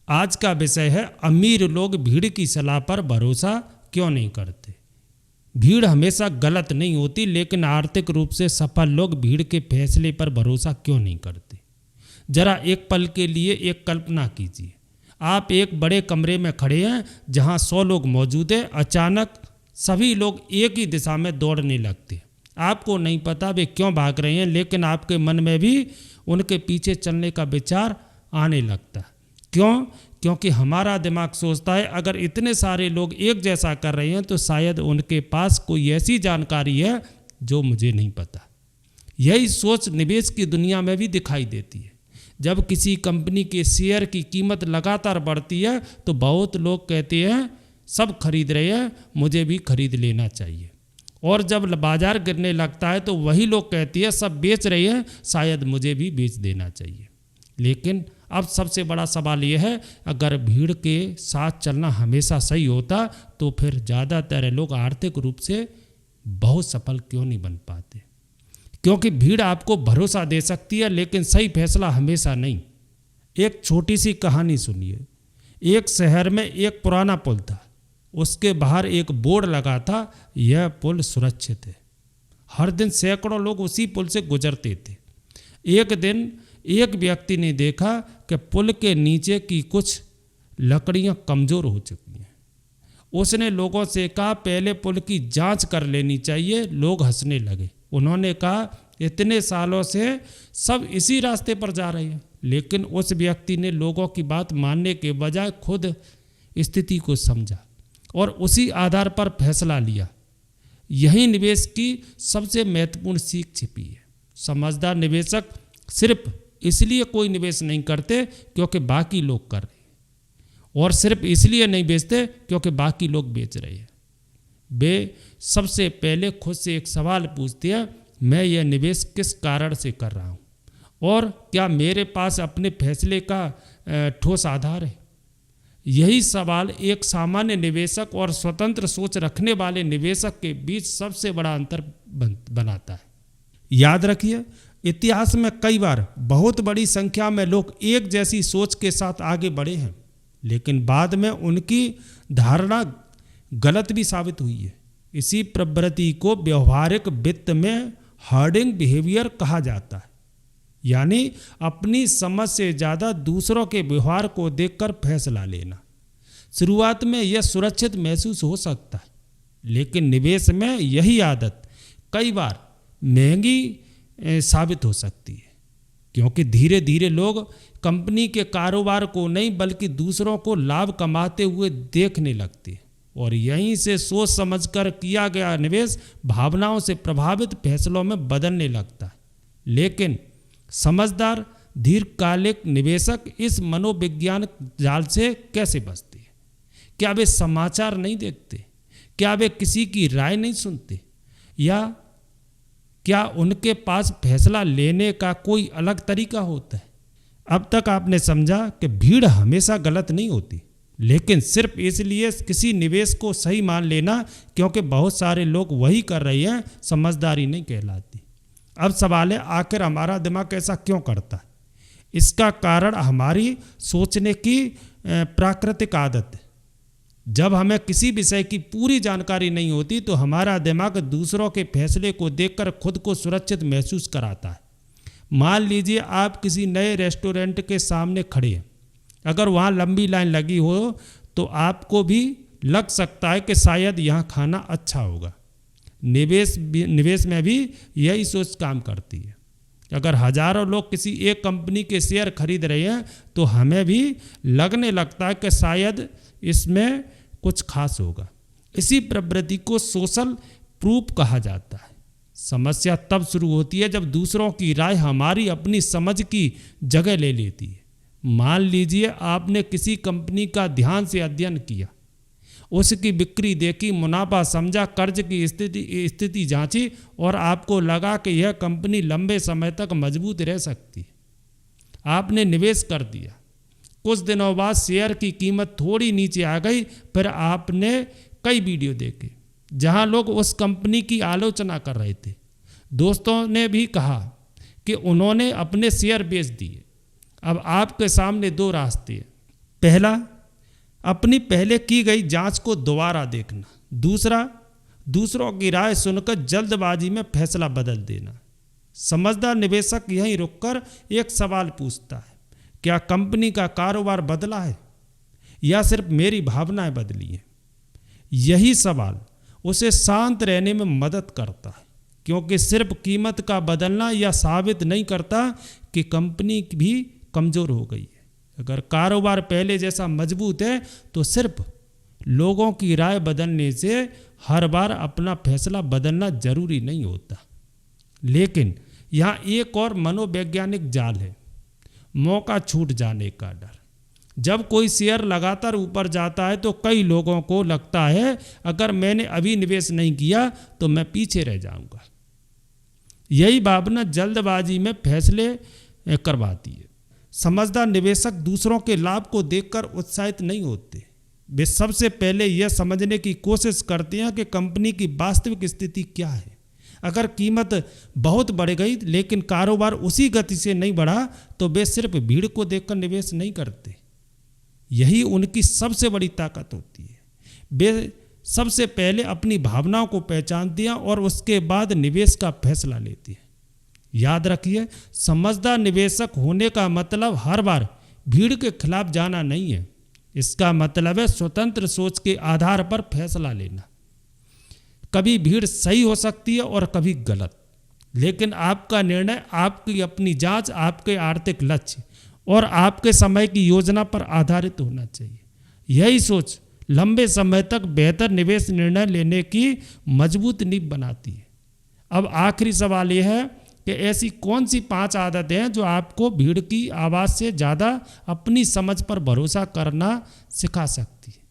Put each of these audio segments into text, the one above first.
आज का विषय है अमीर लोग भीड़ की सलाह पर भरोसा क्यों नहीं करते। भीड़ हमेशा गलत नहीं होती, लेकिन आर्थिक रूप से सफल लोग भीड़ के फैसले पर भरोसा क्यों नहीं करते। जरा एक पल के लिए एक कल्पना कीजिए, आप एक बड़े कमरे में खड़े हैं जहां 100 लोग मौजूद हैं। अचानक सभी लोग एक ही दिशा में दौड़ने लगते हैं। आपको नहीं पता वे क्यों भाग रहे हैं, लेकिन आपके मन में भी उनके पीछे चलने का विचार आने लगता है। क्यों? क्योंकि हमारा दिमाग सोचता है अगर इतने सारे लोग एक जैसा कर रहे हैं तो शायद उनके पास कोई ऐसी जानकारी है जो मुझे नहीं पता। यही सोच निवेश की दुनिया में भी दिखाई देती है। जब किसी कंपनी के शेयर की कीमत लगातार बढ़ती है तो बहुत लोग कहते हैं सब खरीद रहे हैं, मुझे भी खरीद लेना चाहिए। और जब बाजार गिरने लगता है तो वही लोग कहते हैं सब बेच रहे हैं, शायद मुझे भी बेच देना चाहिए। लेकिन अब सबसे बड़ा सवाल यह है, अगर भीड़ के साथ चलना हमेशा सही होता तो फिर ज़्यादातर लोग आर्थिक रूप से बहुत सफल क्यों नहीं बन पाते। क्योंकि भीड़ आपको भरोसा दे सकती है, लेकिन सही फैसला हमेशा नहीं। एक छोटी सी कहानी सुनिए। एक शहर में एक पुराना पुल था। उसके बाहर एक बोर्ड लगा था, यह पुल सुरक्षित है। हर दिन सैकड़ों लोग उसी पुल से गुजरते थे। एक दिन एक व्यक्ति ने देखा कि पुल के नीचे की कुछ लकड़ियां कमज़ोर हो चुकी हैं। उसने लोगों से कहा पहले पुल की जांच कर लेनी चाहिए। लोग हंसने लगे। उन्होंने कहा इतने सालों से सब इसी रास्ते पर जा रहे हैं। लेकिन उस व्यक्ति ने लोगों की बात मानने के बजाय खुद स्थिति को समझा और उसी आधार पर फैसला लिया। यही निवेश की सबसे महत्वपूर्ण सीख छिपी है। समझदार निवेशक सिर्फ इसलिए कोई निवेश नहीं करते क्योंकि बाकी लोग कर रहे हैं, और सिर्फ इसलिए नहीं बेचते क्योंकि बाकी लोग बेच रहे हैं। वे सबसे पहले खुद से एक सवाल पूछते हैं, मैं यह निवेश किस कारण से कर रहा हूँ और क्या मेरे पास अपने फैसले का ठोस आधार है। यही सवाल एक सामान्य निवेशक और स्वतंत्र सोच रखने वाले निवेशक के बीच सबसे बड़ा अंतर बनाता है। याद रखिए, इतिहास में कई बार बहुत बड़ी संख्या में लोग एक जैसी सोच के साथ आगे बढ़े हैं, लेकिन बाद में उनकी धारणा गलत भी साबित हुई है। इसी प्रवृत्ति को व्यवहारिक वित्त में हर्डिंग बिहेवियर कहा जाता है, यानी अपनी समझ से ज़्यादा दूसरों के व्यवहार को देखकर फैसला लेना। शुरुआत में यह सुरक्षित महसूस हो सकता है, लेकिन निवेश में यही आदत कई बार महंगी साबित हो सकती है, क्योंकि धीरे धीरे लोग कंपनी के कारोबार को नहीं बल्कि दूसरों को लाभ कमाते हुए देखने लगते हैं। और यहीं से सोच समझकर किया गया निवेश भावनाओं से प्रभावित फैसलों में बदलने लगता है। लेकिन समझदार दीर्घकालिक निवेशक इस मनोविज्ञान जाल से कैसे बचते हैं? क्या वे समाचार नहीं देखते? क्या वे किसी की राय नहीं सुनते? या क्या उनके पास फैसला लेने का कोई अलग तरीका होता है? अब तक आपने समझा कि भीड़ हमेशा गलत नहीं होती, लेकिन सिर्फ इसलिए किसी निवेश को सही मान लेना क्योंकि बहुत सारे लोग वही कर रहे हैं समझदारी नहीं कहलाती। अब सवाल है, आखिर हमारा दिमाग ऐसा क्यों करता है? इसका कारण हमारी सोचने की प्राकृतिक आदत है। जब हमें किसी विषय की पूरी जानकारी नहीं होती तो हमारा दिमाग दूसरों के फैसले को देखकर खुद को सुरक्षित महसूस कराता है। मान लीजिए आप किसी नए रेस्टोरेंट के सामने खड़े हैं। अगर वहाँ लंबी लाइन लगी हो तो आपको भी लग सकता है कि शायद यहाँ खाना अच्छा होगा। निवेश में भी यही सोच काम करती है। अगर हजारों लोग किसी एक कंपनी के शेयर खरीद रहे हैं तो हमें भी लगने लगता है कि शायद इसमें कुछ खास होगा। इसी प्रवृत्ति को सोशल प्रूफ कहा जाता है। समस्या तब शुरू होती है जब दूसरों की राय हमारी अपनी समझ की जगह ले लेती है। मान लीजिए आपने किसी कंपनी का ध्यान से अध्ययन किया, उसकी बिक्री देखी, मुनाफा समझा, कर्ज की स्थिति जांची और आपको लगा कि यह कंपनी लंबे समय तक मजबूत रह सकती है। आपने निवेश कर दिया। कुछ दिनों बाद शेयर की कीमत थोड़ी नीचे आ गई। फिर आपने कई वीडियो देखे जहां लोग उस कंपनी की आलोचना कर रहे थे। दोस्तों ने भी कहा कि उन्होंने अपने शेयर बेच दिए। अब आपके सामने दो रास्ते हैं। पहला, अपनी पहले की गई जांच को दोबारा देखना। दूसरा, दूसरों की राय सुनकर जल्दबाजी में फैसला बदल देना। समझदार निवेशक यहीं रुककर एक सवाल पूछता है, क्या कंपनी का कारोबार बदला है या सिर्फ मेरी भावनाएं बदली हैं? यही सवाल उसे शांत रहने में मदद करता है, क्योंकि सिर्फ कीमत का बदलना यह साबित नहीं करता कि कंपनी भी कमज़ोर हो गई है। अगर कारोबार पहले जैसा मजबूत है तो सिर्फ लोगों की राय बदलने से हर बार अपना फैसला बदलना जरूरी नहीं होता। लेकिन यहाँ एक और मनोवैज्ञानिक जाल है, मौका छूट जाने का डर। जब कोई शेयर लगातार ऊपर जाता है तो कई लोगों को लगता है अगर मैंने अभी निवेश नहीं किया तो मैं पीछे रह जाऊंगा। यही भावना जल्दबाजी में फैसले करवाती है। समझदार निवेशक दूसरों के लाभ को देखकर उत्साहित नहीं होते। वे सबसे पहले यह समझने की कोशिश करते हैं कि कंपनी की वास्तविक स्थिति क्या है। अगर कीमत बहुत बढ़ गई लेकिन कारोबार उसी गति से नहीं बढ़ा तो वे सिर्फ भीड़ को देखकर निवेश नहीं करते। यही उनकी सबसे बड़ी ताकत होती है। वे सबसे पहले अपनी भावनाओं को पहचानते हैं और उसके बाद निवेश का फैसला लेते हैं। याद रखिए, समझदार निवेशक होने का मतलब हर बार भीड़ के खिलाफ जाना नहीं है। इसका मतलब है स्वतंत्र सोच के आधार पर फैसला लेना। कभी भीड़ सही हो सकती है और कभी गलत, लेकिन आपका निर्णय आपकी अपनी जांच, आपके आर्थिक लक्ष्य और आपके समय की योजना पर आधारित होना चाहिए। यही सोच लंबे समय तक बेहतर निवेश निर्णय लेने की मजबूत नींव बनाती है। अब आखिरी सवाल यह है कि ऐसी कौन सी 5 आदतें हैं जो आपको भीड़ की आवाज़ से ज़्यादा अपनी समझ पर भरोसा करना सिखा सकती है।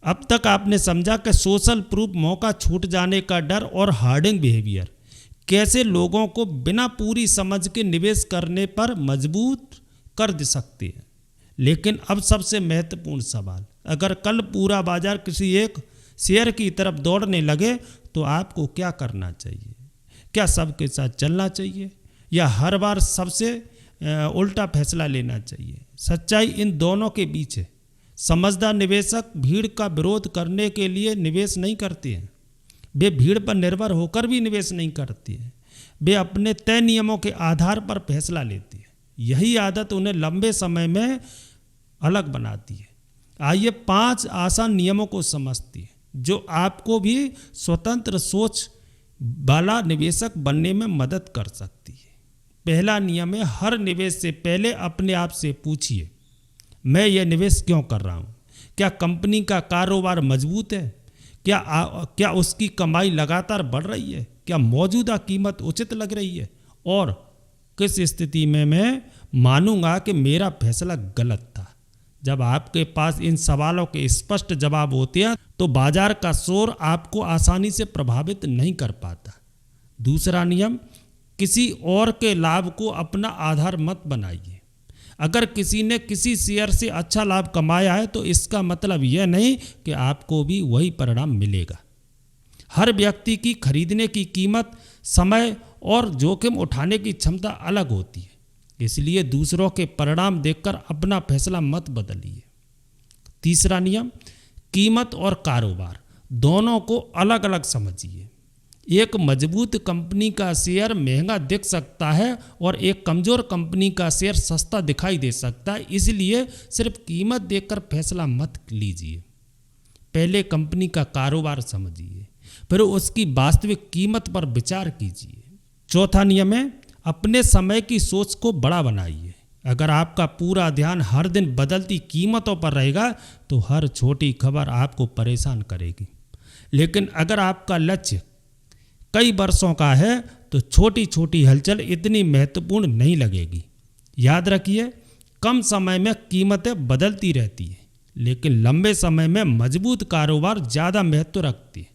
अब तक आपने समझा कि सोशल प्रूफ, मौका छूट जाने का डर और हार्डिंग बिहेवियर कैसे लोगों को बिना पूरी समझ के निवेश करने पर मजबूत कर दे सकते हैं। लेकिन अब सबसे महत्वपूर्ण सवाल, अगर कल पूरा बाजार किसी एक शेयर की तरफ दौड़ने लगे तो आपको क्या करना चाहिए? क्या सबके साथ चलना चाहिए या हर बार सबसे उल्टा फैसला लेना चाहिए? सच्चाई इन दोनों के बीच है। समझदार निवेशक भीड़ का विरोध करने के लिए निवेश नहीं करते हैं। वे भीड़ पर निर्भर होकर भी निवेश नहीं करते हैं। वे अपने तय नियमों के आधार पर फैसला लेते हैं। यही आदत उन्हें लंबे समय में अलग बनाती है। आइए 5 आसान नियमों को समझते हैं जो आपको भी स्वतंत्र सोच वाला निवेशक बनने में मदद कर सकती है। पहला नियम है, हर निवेश से पहले अपने आप से पूछिए, मैं यह निवेश क्यों कर रहा हूँ? क्या कंपनी का कारोबार मजबूत है? क्या उसकी कमाई लगातार बढ़ रही है? क्या मौजूदा कीमत उचित लग रही है? और किस स्थिति में मैं मानूंगा कि मेरा फैसला गलत था? जब आपके पास इन सवालों के स्पष्ट जवाब होते हैं तो बाजार का शोर आपको आसानी से प्रभावित नहीं कर पाता। दूसरा नियम, किसी और के लाभ को अपना आधार मत बनाइए। अगर किसी ने किसी शेयर से अच्छा लाभ कमाया है तो इसका मतलब यह नहीं कि आपको भी वही परिणाम मिलेगा। हर व्यक्ति की खरीदने की कीमत, समय और जोखिम उठाने की क्षमता अलग होती है। इसलिए दूसरों के परिणाम देखकर अपना फैसला मत बदलिए। तीसरा नियम, कीमत और कारोबार दोनों को अलग अलग समझिए। एक मजबूत कंपनी का शेयर महंगा दिख सकता है और एक कमज़ोर कंपनी का शेयर सस्ता दिखाई दे सकता है। इसलिए सिर्फ कीमत देखकर फैसला मत लीजिए। पहले कंपनी का कारोबार समझिए, फिर उसकी वास्तविक कीमत पर विचार कीजिए। चौथा नियम है, अपने समय की सोच को बड़ा बनाइए। अगर आपका पूरा ध्यान हर दिन बदलती कीमतों पर रहेगा तो हर छोटी खबर आपको परेशान करेगी। लेकिन अगर आपका लक्ष्य कई वर्षों का है तो छोटी छोटी हलचल इतनी महत्वपूर्ण नहीं लगेगी। याद रखिए, कम समय में कीमतें बदलती रहती हैं, लेकिन लंबे समय में मजबूत कारोबार ज़्यादा महत्व रखती है।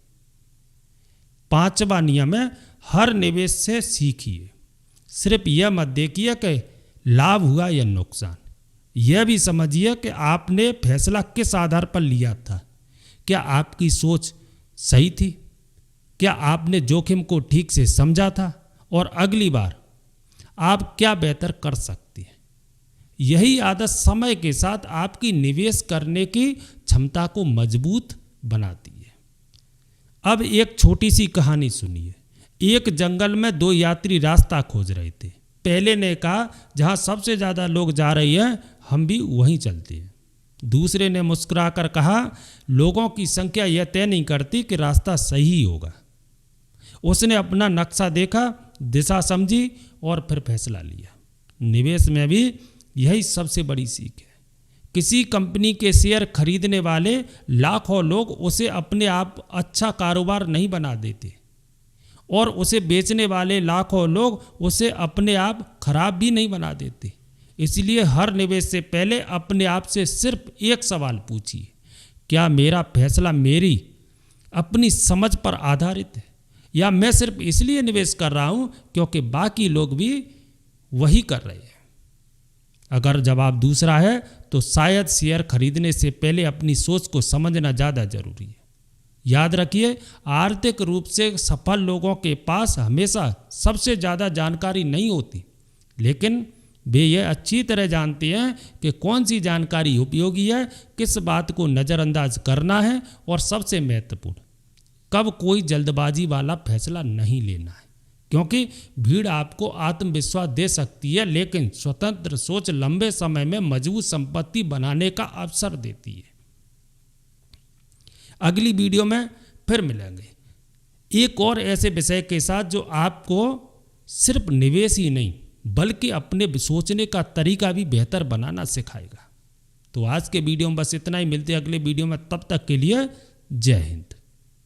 5वां नियम है, हर निवेश से सीखिए। सिर्फ यह मत देखिए कि लाभ हुआ या नुकसान, यह भी समझिए कि आपने फैसला किस आधार पर लिया था। क्या आपकी सोच सही थी? क्या आपने जोखिम को ठीक से समझा था? और अगली बार आप क्या बेहतर कर सकते हैं? यही आदत समय के साथ आपकी निवेश करने की क्षमता को मजबूत बनाती है। अब एक छोटी सी कहानी सुनिए। एक जंगल में दो यात्री रास्ता खोज रहे थे। पहले ने कहा, जहाँ सबसे ज़्यादा लोग जा रहे हैं हम भी वहीं चलते हैं। दूसरे ने मुस्कुराकर कहा, लोगों की संख्या यह तय नहीं करती कि रास्ता सही होगा। उसने अपना नक्शा देखा, दिशा समझी और फिर फैसला लिया। निवेश में भी यही सबसे बड़ी सीख है। किसी कंपनी के शेयर खरीदने वाले लाखों लोग उसे अपने आप अच्छा कारोबार नहीं बना देते, और उसे बेचने वाले लाखों लोग उसे अपने आप खराब भी नहीं बना देते। इसलिए हर निवेश से पहले अपने आप से सिर्फ एक सवाल पूछिए, क्या मेरा फैसला मेरी अपनी समझ पर आधारित है, या मैं सिर्फ इसलिए निवेश कर रहा हूं क्योंकि बाकी लोग भी वही कर रहे हैं। अगर जवाब दूसरा है तो शायद शेयर खरीदने से पहले अपनी सोच को समझना ज़्यादा जरूरी है। याद रखिए, आर्थिक रूप से सफल लोगों के पास हमेशा सबसे ज़्यादा जानकारी नहीं होती, लेकिन वे ये अच्छी तरह जानते हैं कि कौन सी जानकारी उपयोगी है, किस बात को नज़रअंदाज करना है, और सबसे महत्वपूर्ण, कब कोई जल्दबाजी वाला फैसला नहीं लेना है। क्योंकि भीड़ आपको आत्मविश्वास दे सकती है, लेकिन स्वतंत्र सोच लंबे समय में मजबूत संपत्ति बनाने का अवसर देती है। अगली वीडियो में फिर मिलेंगे एक और ऐसे विषय के साथ जो आपको सिर्फ निवेश ही नहीं बल्कि अपने सोचने का तरीका भी बेहतर बनाना सिखाएगा। तो आज के वीडियो में बस इतना ही। मिलते हैं अगले वीडियो में, तब तक के लिए जय हिंद।